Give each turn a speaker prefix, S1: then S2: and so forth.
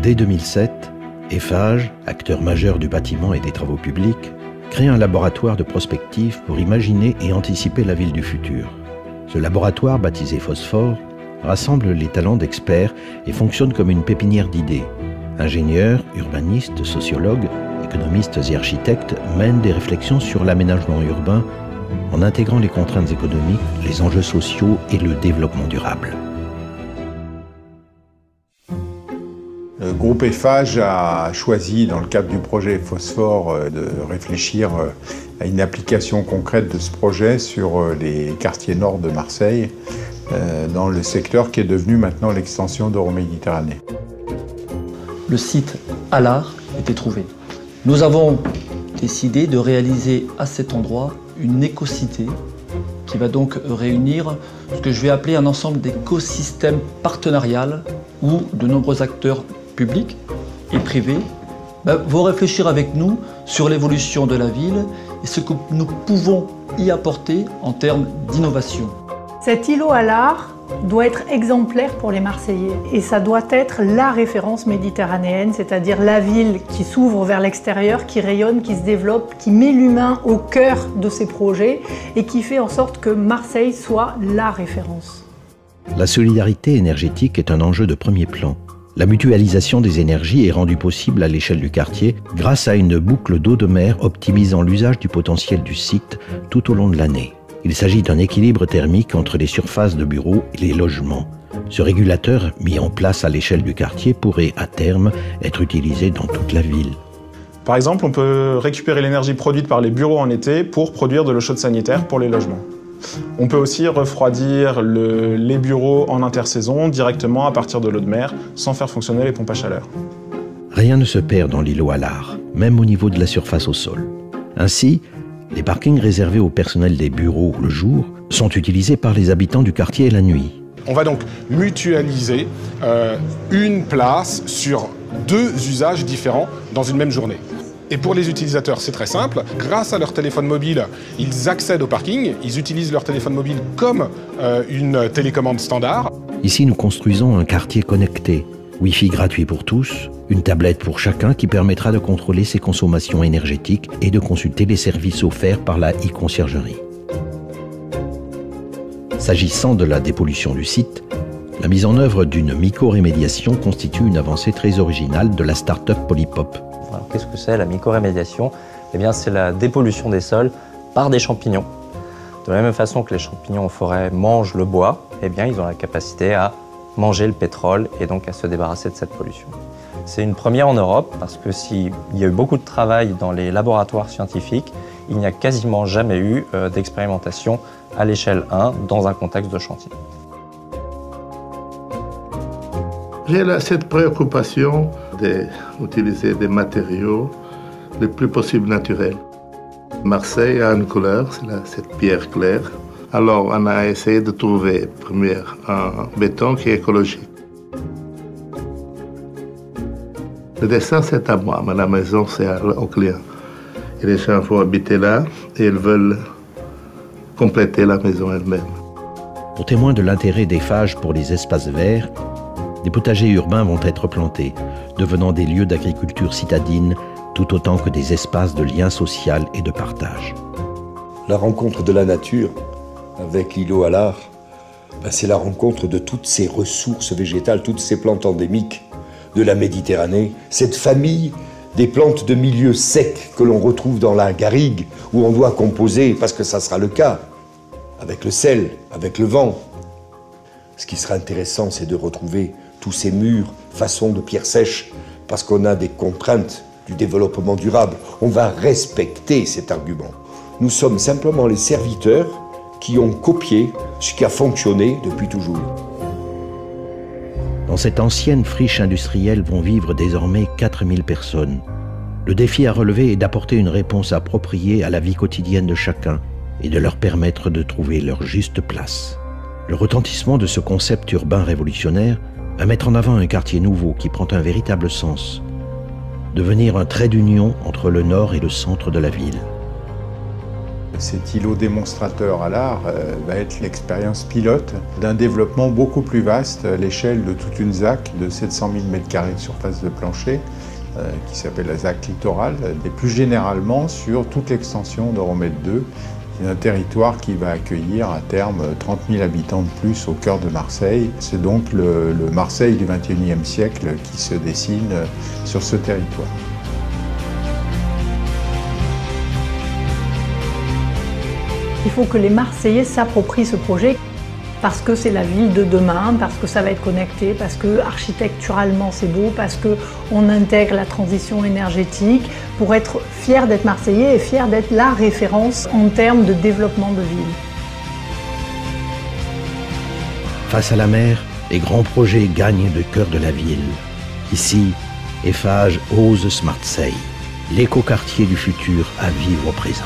S1: Dès 2007, Eiffage, acteur majeur du bâtiment et des travaux publics, crée un laboratoire de prospective pour imaginer et anticiper la ville du futur. Ce laboratoire, baptisé Phosphore, rassemble les talents d'experts et fonctionne comme une pépinière d'idées. Ingénieurs, urbanistes, sociologues, économistes et architectes mènent des réflexions sur l'aménagement urbain en intégrant les contraintes économiques, les enjeux sociaux et le développement durable.
S2: Le groupe Eiffage a choisi, dans le cadre du projet Phosphore, de réfléchir à une application concrète de ce projet sur les quartiers nord de Marseille, dans le secteur qui est devenu maintenant l'extension d'Euroméditerranée.
S3: Le site Allard était trouvé. Nous avons décidé de réaliser à cet endroit une écocité qui va donc réunir ce que je vais appeler un ensemble d'écosystèmes partenarial où de nombreux acteurs publics et privés vont réfléchir avec nous sur l'évolution de la ville et ce que nous pouvons y apporter en termes d'innovation.
S4: Cet îlot Allard doit être exemplaire pour les Marseillais et ça doit être la référence méditerranéenne, c'est-à-dire la ville qui s'ouvre vers l'extérieur, qui rayonne, qui se développe, qui met l'humain au cœur de ses projets et qui fait en sorte que Marseille soit la référence.
S1: La solidarité énergétique est un enjeu de premier plan. La mutualisation des énergies est rendue possible à l'échelle du quartier grâce à une boucle d'eau de mer optimisant l'usage du potentiel du site tout au long de l'année. Il s'agit d'un équilibre thermique entre les surfaces de bureaux et les logements. Ce régulateur, mis en place à l'échelle du quartier, pourrait à terme être utilisé dans toute la ville.
S5: Par exemple, on peut récupérer l'énergie produite par les bureaux en été pour produire de l'eau chaude sanitaire pour les logements. On peut aussi refroidir les bureaux en intersaison directement à partir de l'eau de mer sans faire fonctionner les pompes à chaleur.
S1: Rien ne se perd dans l'îlot Allard, même au niveau de la surface au sol. Ainsi, les parkings réservés au personnel des bureaux le jour sont utilisés par les habitants du quartier la nuit.
S6: On va donc mutualiser une place sur 2 usages différents dans une même journée. Et pour les utilisateurs, c'est très simple. Grâce à leur téléphone mobile, ils accèdent au parking. Ils utilisent leur téléphone mobile comme une télécommande standard.
S1: Ici, nous construisons un quartier connecté. Wi-Fi gratuit pour tous, une tablette pour chacun qui permettra de contrôler ses consommations énergétiques et de consulter les services offerts par la e-conciergerie. S'agissant de la dépollution du site, la mise en œuvre d'une mycorémédiation constitue une avancée très originale de la start-up Polypop.
S7: Alors, qu'est-ce que c'est la mycorémédiation? Eh bien, c'est la dépollution des sols par des champignons. De la même façon que les champignons en forêt mangent le bois, eh bien, ils ont la capacité à manger le pétrole et donc à se débarrasser de cette pollution. C'est une première en Europe parce que s'il y a eu beaucoup de travail dans les laboratoires scientifiques, il n'y a quasiment jamais eu d'expérimentation à l'échelle 1 dans un contexte de chantier.
S8: J'ai cette préoccupation d'utiliser des matériaux le plus possible naturels. Marseille a une couleur, c'est cette pierre claire. Alors on a essayé de trouver, première, un béton qui est écologique. Le dessin, c'est à moi, mais la maison, c'est au client. Et les gens vont habiter là et ils veulent compléter la maison elle-même.
S1: Pour témoin de l'intérêt d'Eiffage pour les espaces verts, des potagers urbains vont être plantés, devenant des lieux d'agriculture citadine, tout autant que des espaces de lien social et de partage.
S9: La rencontre de la nature avec l'îlot Allard, c'est la rencontre de toutes ces ressources végétales, toutes ces plantes endémiques de la Méditerranée, cette famille des plantes de milieux secs que l'on retrouve dans la garrigue, où on doit composer, parce que ça sera le cas, avec le sel, avec le vent. Ce qui sera intéressant, c'est de retrouver tous ces murs façon de pierre sèche, parce qu'on a des contraintes du développement durable. On va respecter cet argument. Nous sommes simplement les serviteurs qui ont copié ce qui a fonctionné depuis toujours.
S1: Dans cette ancienne friche industrielle vont vivre désormais 4000 personnes. Le défi à relever est d'apporter une réponse appropriée à la vie quotidienne de chacun et de leur permettre de trouver leur juste place. Le retentissement de ce concept urbain révolutionnaire va mettre en avant un quartier nouveau qui prend un véritable sens. Devenir un trait d'union entre le nord et le centre de la ville.
S2: Cet îlot démonstrateur à l'art va être l'expérience pilote d'un développement beaucoup plus vaste à l'échelle de toute une ZAC de 700 000 m² de surface de plancher qui s'appelle la ZAC littorale et plus généralement sur toute l'extension d'Euromède 2, qui est un territoire qui va accueillir à terme 30 000 habitants de plus au cœur de Marseille. C'est donc le Marseille du XXIe siècle qui se dessine sur ce territoire.
S4: Il faut que les Marseillais s'approprient ce projet parce que c'est la ville de demain, parce que ça va être connecté, parce que architecturalement c'est beau, parce qu'on intègre la transition énergétique pour être fier d'être Marseillais et fier d'être la référence en termes de développement de ville.
S1: Face à la mer, les grands projets gagnent le cœur de la ville. Ici, Eiffage ose Smartseille, l'écoquartier du futur à vivre au présent.